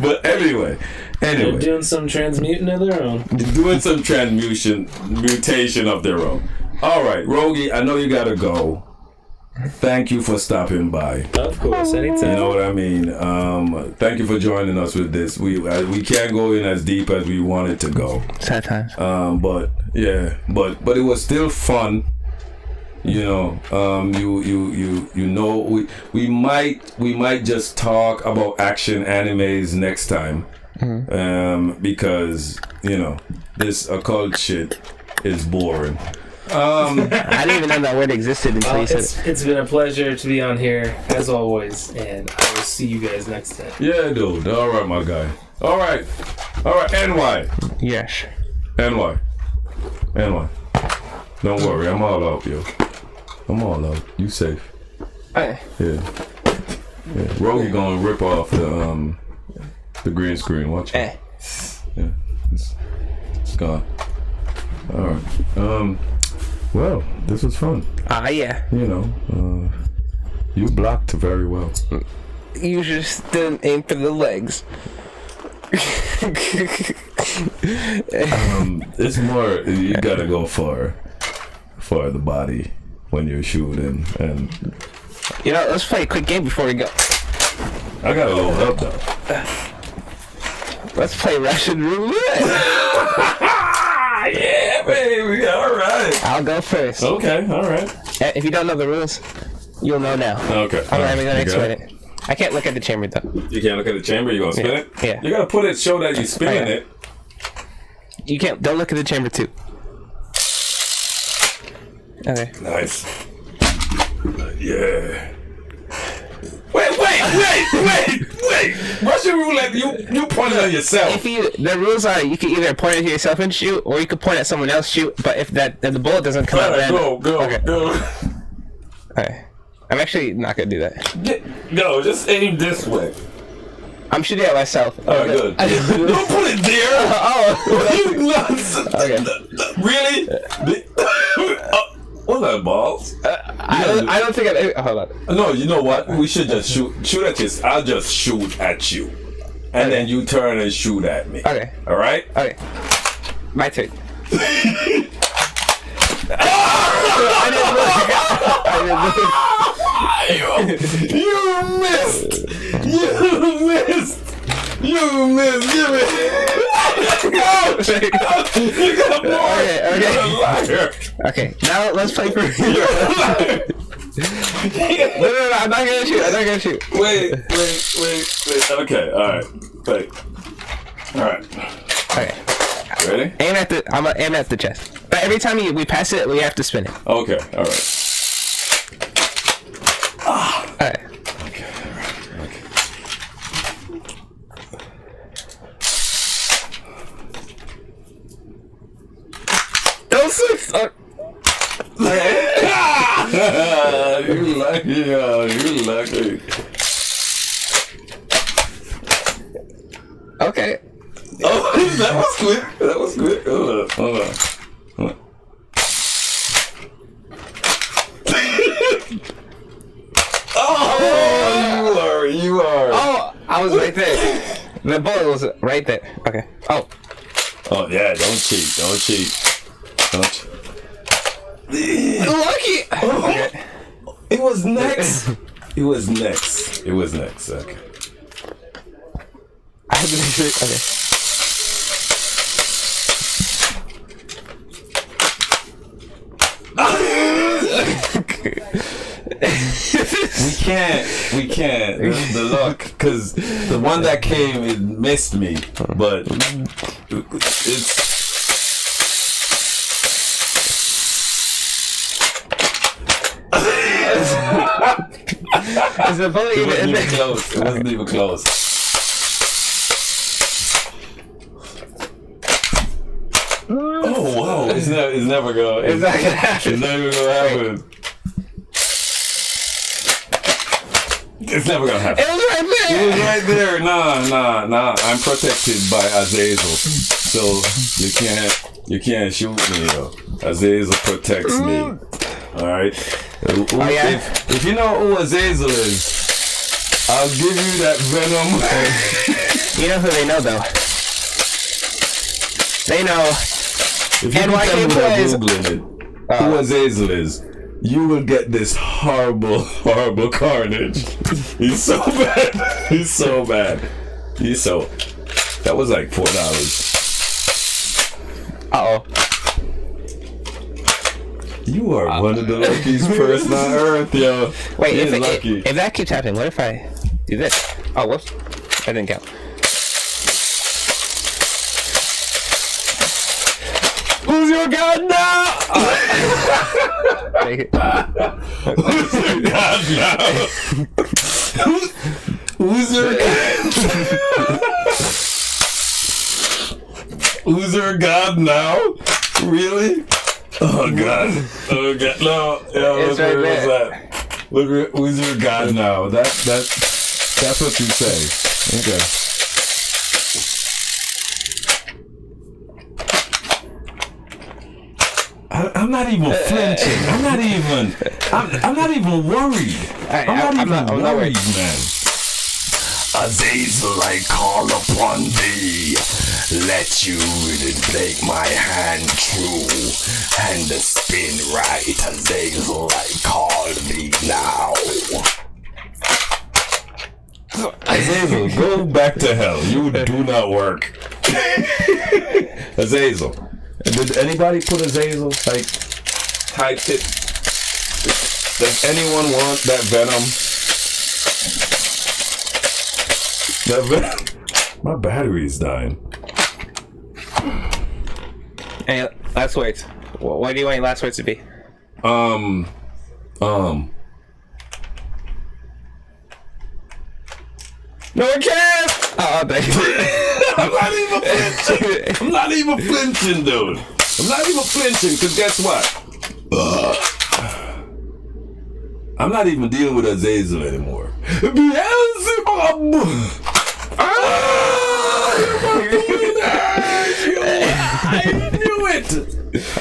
But anyway. They're doing some transmuting of their own. Doing some mutation of their own. All right, Rogi, I know you gotta go. Thank you for stopping by. Of course, anytime. You know what I mean? Thank you for joining us with this. We can't go in as deep as we wanted to go. Sad times. But it was still fun. We might just talk about action animes next time. Because this occult shit is boring. I didn't even know that word existed until you said it. It's been a pleasure to be on here as always, and I will see you guys next time. Yeah, dude. All right, my guy. All right. NY. Yes. NY. Don't worry, I'm all out, yo. I'm all out. You safe. Hey. Yeah. Rogie gonna rip off the green screen. Watch it. Hey. Yeah. It's gone. All right. Well, this was fun. Yeah. You know, you blocked very well. You just didn't aim for the legs. It's more, you gotta go for the body when you're shooting, and You know, let's play a quick game before we go. I gotta load up though. Let's play Russian roulette. Yeah, baby. All right. I'll go first. Okay. All right. If you don't know the rules, you'll know now. Okay. I'm gonna You explain got it. I can't look at the chamber though. You can't look at the chamber. You gonna spin it? Yeah. You gotta put it. Show that you spinning it. You can't. Don't look at the chamber too. Okay. Nice. Yeah. Wait! Russian roulette. You pointed at yourself. The rules are you can either point it to yourself and shoot, or you can point at someone else shoot. But if the bullet doesn't come out, then Go. Okay. I'm actually not gonna do that. No, just aim this way. I'm shooting at myself. All right, good. Don't put it there. You nuts. Okay. Really? What are balls? I don't think I. Hold on. No, you know what? We should just shoot at you. I'll just shoot at you, and then you turn and shoot at me. Okay. All right. Okay. My turn. You missed. Give me. No. You got more. Okay. You're a liar. Okay. Now let's play for. You're a liar. No, I'm not gonna shoot. Wait. Okay, alright. Wait. Alright. Okay. Ready? I'm aiming at the chest. But every time we pass it, we have to spin it. Okay, alright. Alright. Okay, alright. Okay. Don't switch. You lucky. Okay. Oh, that was quick. Hold on. Oh, you are. Oh, I was right there. The bullet was right there. Okay. Oh. Oh yeah, don't cheat. Lucky. Okay. It was next. Okay. I have to make sure. Okay. We can't. This is the luck, because the one that came, it missed me, but it's. Is the bullet It wasn't even even close. It wasn't even close. Oh wow! It's never gonna. It's not gonna happen. It's never gonna happen. It's never gonna happen. It was right It there. was right there. Nah. I'm protected by Azazel, so you can't shoot me, yo. Azazel protects me. All right. Yeah. If you know who Azazel is, I'll give you that venom. You know who they know though. They know. If you can tell me without Googling it, who Azazel is, you will get this horrible carnage. He's so bad. That was like $4. Uh-oh. You are one of the luckiest person on earth, yo. Wait, You're lucky. if that keeps happening, what if I do this? Oh, whoops. That didn't count. Who's your god now? Take it. Who's your god now? Who's your god? Who's your god now? Really? Oh god. Oh god. No. Yeah, It's right where was there. that? Who's your god now? That's what you say. Okay. I'm not even flinching. I'm not even worried. I'm not even worried, man. Azazel, I call upon thee. Let you take my hand true and spin right. Azazel, I call thee now. Azazel, go back to hell. You do not work. Azazel. Did anybody put Azazel? Like, typed it? Does anyone want that venom? That venom? My battery is dying. Hey, last words. What do you want your last words to be? No, I can't! Oh, thank you. I'm not even flinching, dude. I'm not even flinching, because guess what? I'm not even dealing with Azazel anymore. Beelzebub! I knew it!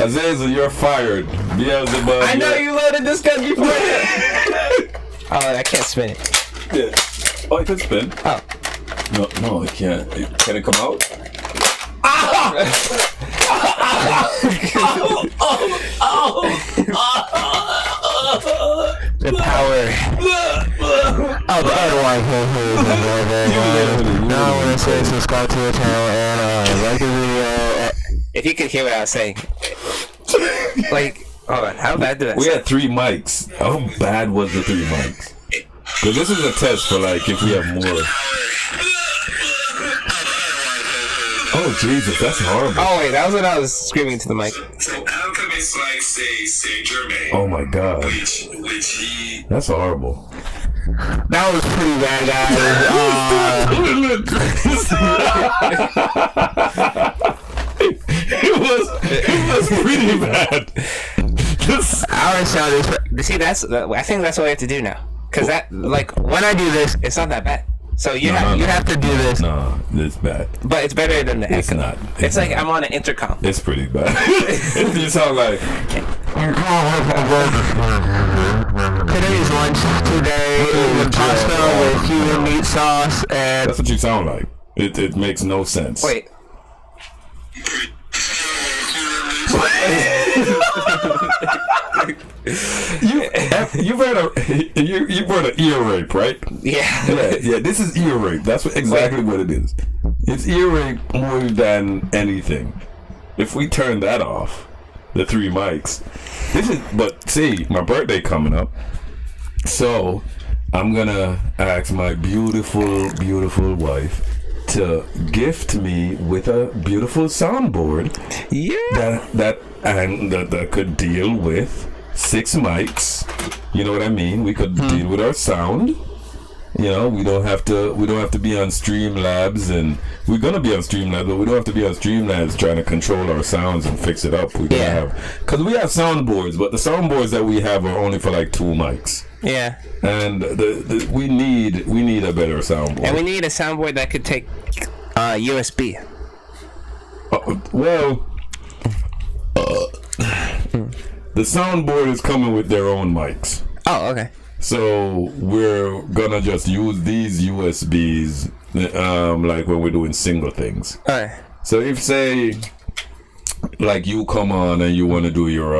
Azazel, you're fired. Beelzebub. I know you loaded this gun before. Oh, I can't spin it. Yeah. Oh, it can spin. Oh. No, it can't. Can it come out? The power of Edward. Now I want to say subscribe to the channel and like the video. If you could hear what I was saying. Like, hold on, how bad did I We had 3 mics. How bad was the 3 mics? Because this is a test for, like, if we have more. Oh, Jesus, that's horrible. Oh, wait, that was when I was screaming into the mic. So alchemists like say Saint Germain. Oh, my God. Which he That's horrible. That was pretty bad, It was pretty bad. Our sound is... See, I think that's what we have to do now. Because that, like, when I do this, it's not that bad. So you have to do this. No, it's bad. But it's better than the It's echo. not. It's like I'm on an intercom. It's pretty bad. You sound like... Today's lunch today is pasta with human meat sauce and... That's what you sound like. It makes no sense. Wait. You've heard of ear rape, right? Yeah. Yeah. This is ear rape. That's exactly what it is. It's ear rape more than anything. If we turn that off, the 3 mics. But see, my birthday coming up, so I'm gonna ask my beautiful, beautiful wife to gift me with a beautiful soundboard. Yeah. that could deal with 6 mics. You know what I mean? We could deal with our sound. You know, we don't have to be on Streamlabs, and we're gonna be on Streamlabs, but we don't have to be on Streamlabs trying to control our sounds and fix it up. We gotta have, because we have soundboards, but the soundboards that we have are only for like 2 mics. Yeah. And we need a better soundboard. And we need a soundboard that could take USB. The soundboard is coming with their own mics. Oh, okay. So we're gonna just use these USBs, like when we're doing single things. Alright. So if say, like you come on and you want to do your,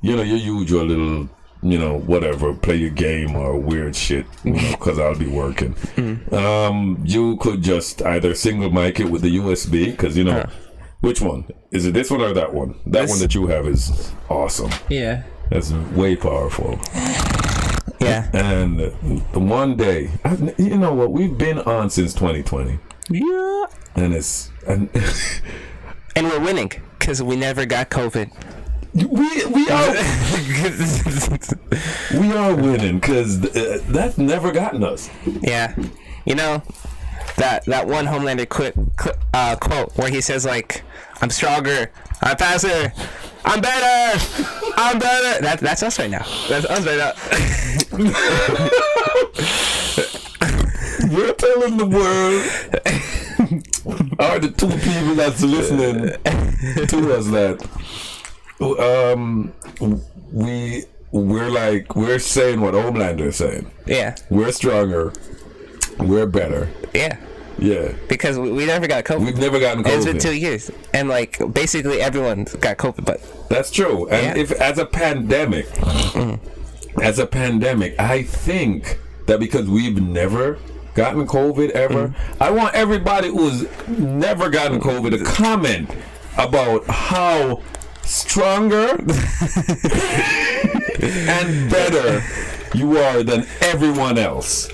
your usual little, whatever, play your game or weird shit, because I'll be working. You could just either single mic it with the USB, because which one? Is it this one or that one? That one that you have is awesome. Yeah. That's way powerful. Yeah. And the one day, you know what? We've been on since 2020. Yeah. And and we're winning because we never got COVID. We are winning because that's never gotten us. Yeah. that one Homelander quote where he says like, "I'm stronger, I'm faster, I'm better, I'm better." That's us right now. That's us right now. You're telling the world, are the two people that's listening to us that we're saying what Homelander is saying. Yeah. We're stronger. We're better. Yeah. Yeah. Because we never got COVID. We've never gotten COVID. It's been 2 years, and like basically everyone's got COVID, but that's true. And yeah. if as a pandemic, I think that because we've never gotten COVID ever, I want everybody who's never gotten COVID to comment about how stronger and better you are than everyone else.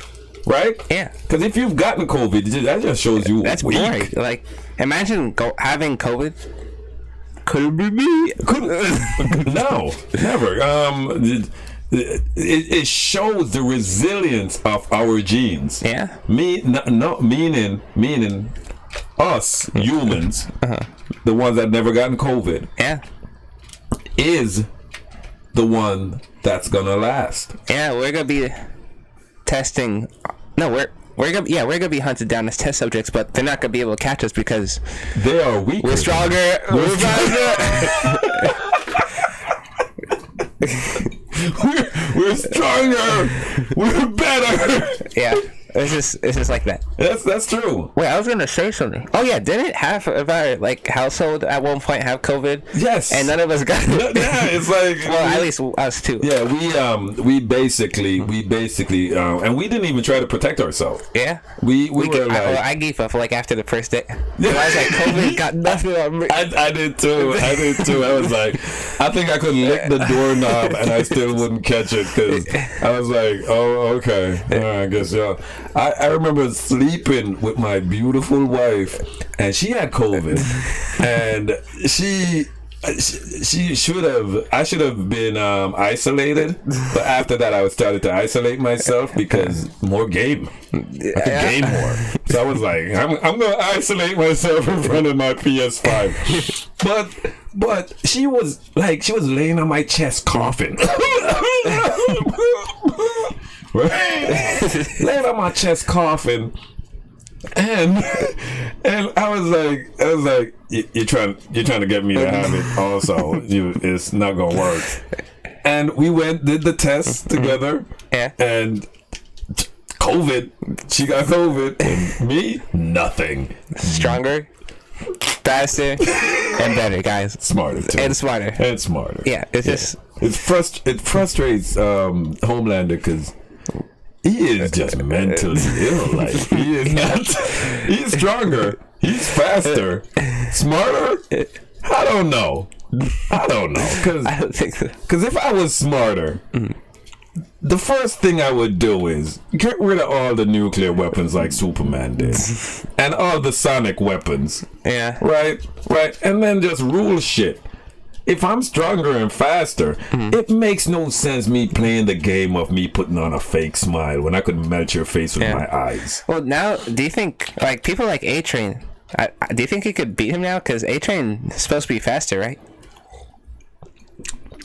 Right? Yeah. Because if you've gotten COVID, that just shows you that's weak. boring. Like, imagine having COVID. Could it be me? No, never. It shows the resilience of our genes. Yeah. Meaning us humans, the ones that never gotten COVID, Yeah. is the one that's gonna last. Yeah, we're gonna be testing. No, we're gonna be hunted down as test subjects, but they're not gonna be able to catch us because They are weaker. we're stronger. We're faster. we're stronger. We're better. Yeah, it's just like that. That's true. Wait, I was gonna say something. Oh yeah, didn't half of our like household at one point have COVID? Yes. And none of us got it. Yeah, it's like Well, at least us too. yeah, we basically and we didn't even try to protect ourselves. Yeah. We were like I gave up like after the first day. I was like, COVID got nothing on me. I did too. I was like, I think I could lick the doorknob and I still wouldn't catch it because I was like, oh, okay. All right, I guess, yeah. I remember sleeping with my beautiful wife and she had COVID and she I should have been isolated, but after that I started to isolate myself because more game. I could game more. So I was like, I'm gonna isolate myself in front of my PS5. But she was laying on my chest coughing. Laying on my chest coughing. And I was like, you're trying to get me to have it also. It's not gonna work. And we did the test together. Yeah. And COVID, she got COVID, and me, nothing. Stronger, faster, and better, guys. Smarter too. And smarter. And smarter. Yeah, it's just it frustrates Homelander because he is just mentally ill. Like he is not. He's stronger. He's faster. Smarter. I don't know. I don't think so. Because if I was smarter, the first thing I would do is get rid of all the nuclear weapons like Superman did, and all the sonic weapons. Yeah. Right. And then just rule shit. If I'm stronger and faster, it makes no sense me playing the game of me putting on a fake smile when I could melt your face with my eyes. Well, now, do you think, like, people like A-Train, do you think he could beat him now? Because A-Train is supposed to be faster, right?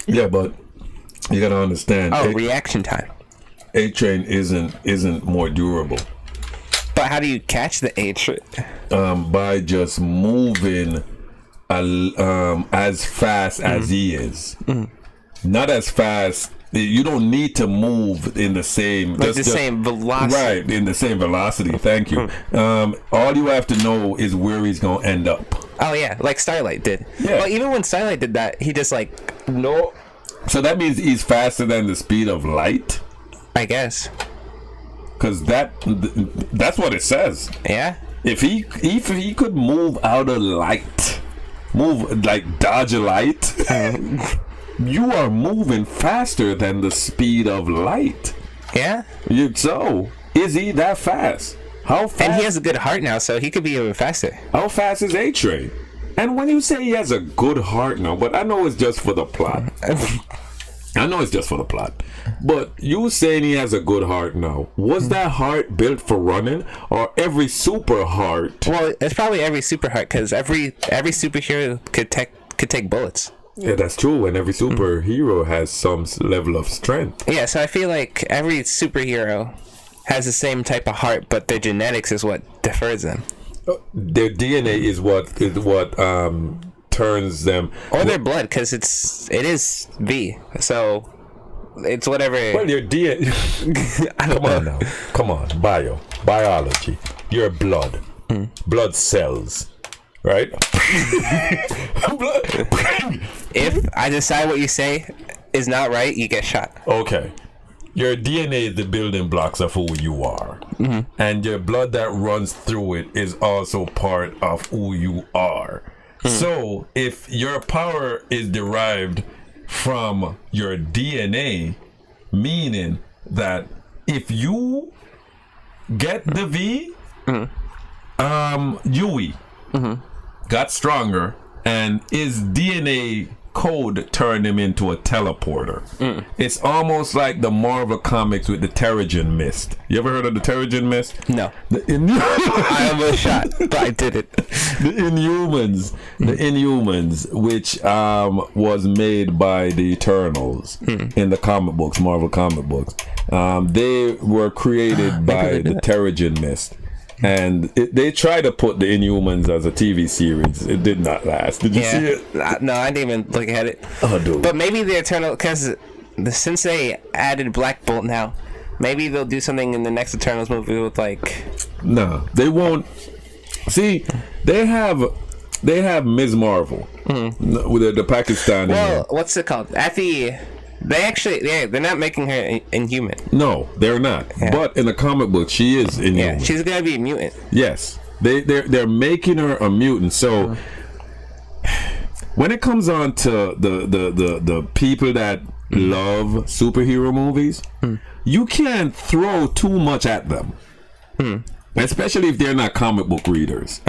Yeah, but you gotta understand. Reaction time. A-Train isn't more durable. But how do you catch the A-Train? By just moving as fast as he is. Not as fast. You don't need to move in the same same velocity. Right, in the same velocity. Thank you. All you have to know is where he's gonna end up. Oh yeah, like Starlight did. Yeah. Well, even when Starlight did that, he just like No. So that means he's faster than the speed of light? I guess. Because that's what it says. Yeah. If he could move out of light, move like dodge a light, you are moving faster than the speed of light. Yeah. So is he that fast? How fast? And he has a good heart now, so he could be even faster. How fast is A-Train? And when you say he has a good heart now, but I know it's just for the plot. I know it's just for the plot, but you saying he has a good heart now. Was that heart built for running, or every super heart? Well, it's probably every super heart, because every superhero could take bullets. Yeah, that's true. And every superhero has some level of strength. Yeah, so I feel like every superhero has the same type of heart, but their genetics is what differs them. Their DNA is what turns them, or their blood, because it is V, so it's whatever. Well, your DNA. Come on now, come on, biology. Your blood, blood cells, right? If I decide what you say is not right, you get shot. Okay. Your DNA is the building blocks of who you are. And your blood that runs through it is also part of who you are. So if your power is derived from your DNA, meaning that if you get the V, Yui got stronger, and his DNA code turned him into a teleporter. It's almost like the Marvel comics with the Terrigen Mist. You ever heard of the Terrigen Mist? No. I almost shot, but I did it. The Inhumans, which was made by the Eternals in the comic books, Marvel comic books. They were created by the Terrigen Mist. And they tried to put the Inhumans as a TV series. It did not last. Did you see it? No, I didn't even look at it. Oh, dude. But maybe the Eternal, because since they added Black Bolt now, maybe they'll do something in the next Eternals movie with like. No, they won't. See, they have Ms. Marvel with the Pakistani. Well, what's it called? They're not making her inhuman. No, they're not. Yeah. But in the comic book, she is inhuman. Yeah, she's gonna be a mutant. Yes, they're making her a mutant. So when it comes on to the people that love superhero movies, you can't throw too much at them, especially if they're not comic book readers.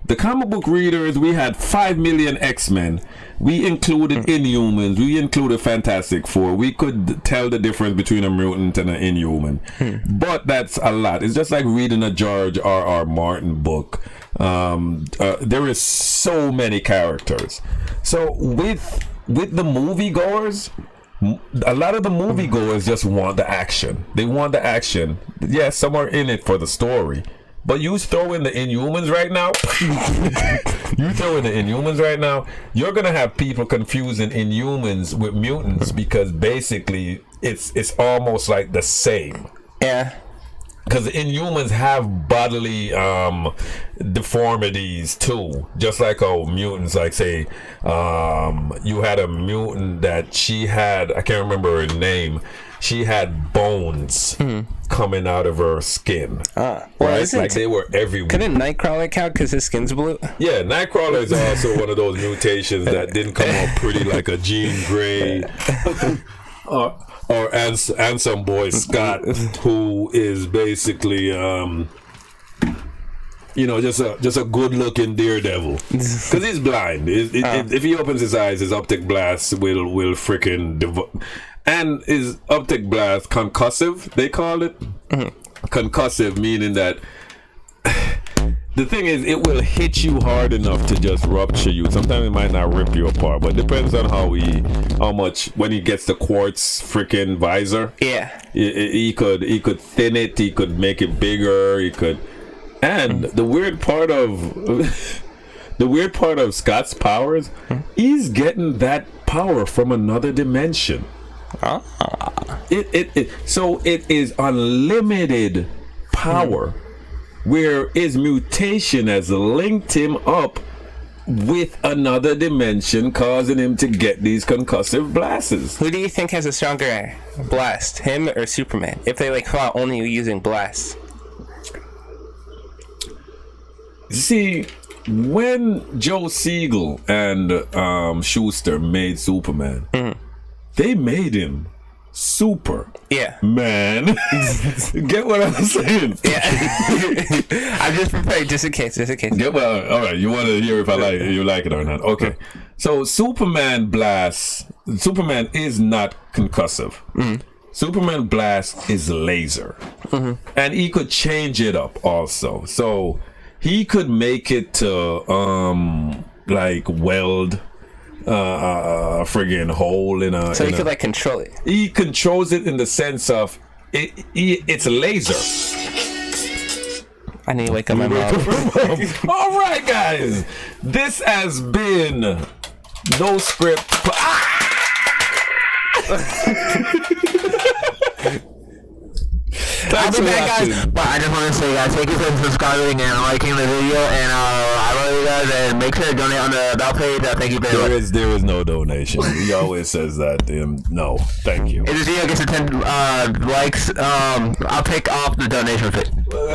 The comic book readers, we had 5 million X-Men. We included Inhumans. We included Fantastic Four. We could tell the difference between a mutant and an Inhuman. But that's a lot. It's just like reading a George R.R. Martin book. There is so many characters. So with the moviegoers, a lot of the moviegoers just want the action. They want the action. Yes, some are in it for the story. But you throw in the Inhumans right now, you're going to have people confusing Inhumans with mutants, because basically it's almost like the same. Yeah. Because the Inhumans have bodily deformities too. Just like mutants, like say, you had a mutant that she had, I can't remember her name, she had bones coming out of her skin. Well, right? Like they were everywhere. Couldn't Nightcrawler count because his skin's blue? Yeah, Nightcrawler is also one of those mutations that didn't come out pretty, like a Jean Grey or Handsome Boy Scott, who is basically just a good-looking daredevil, because he's blind. If he opens his eyes, his optic blast will freaking and his optic blast concussive, they call it. Concussive, meaning that the thing is, it will hit you hard enough to just rupture you. Sometimes it might not rip you apart, but it depends on how much, when he gets the quartz freaking visor. Yeah. He could thin it, he could make it bigger, and the weird part of Scott's powers, he's getting that power from another dimension. So it is unlimited power, where his mutation has linked him up with another dimension, causing him to get these concussive blasts. Who do you think has a stronger blast, him or Superman, if they fought only using blasts? See, when Joe Siegel and Schuster made Superman, they made him super. Yeah. Man. Get what I'm saying? Yeah. I'm just prepared, just in case. All right, you want to hear if you like it or not. Okay. So Superman is not concussive. Superman blast is laser, and he could change it up also. So he could make it to like weld a friggin' hole in a. So he could like control it. He controls it in the sense of it's laser. I need to wake up my mom. All right, guys, this has been No Script. I'll be back, guys. But I just want to say, guys, thank you for subscribing and liking the video, and I love you guys. And make sure to donate on the About page. Thank you very much. There is no donation. He always says that. No, thank you. If this video gets to 10 likes, I'll take off the donation fee.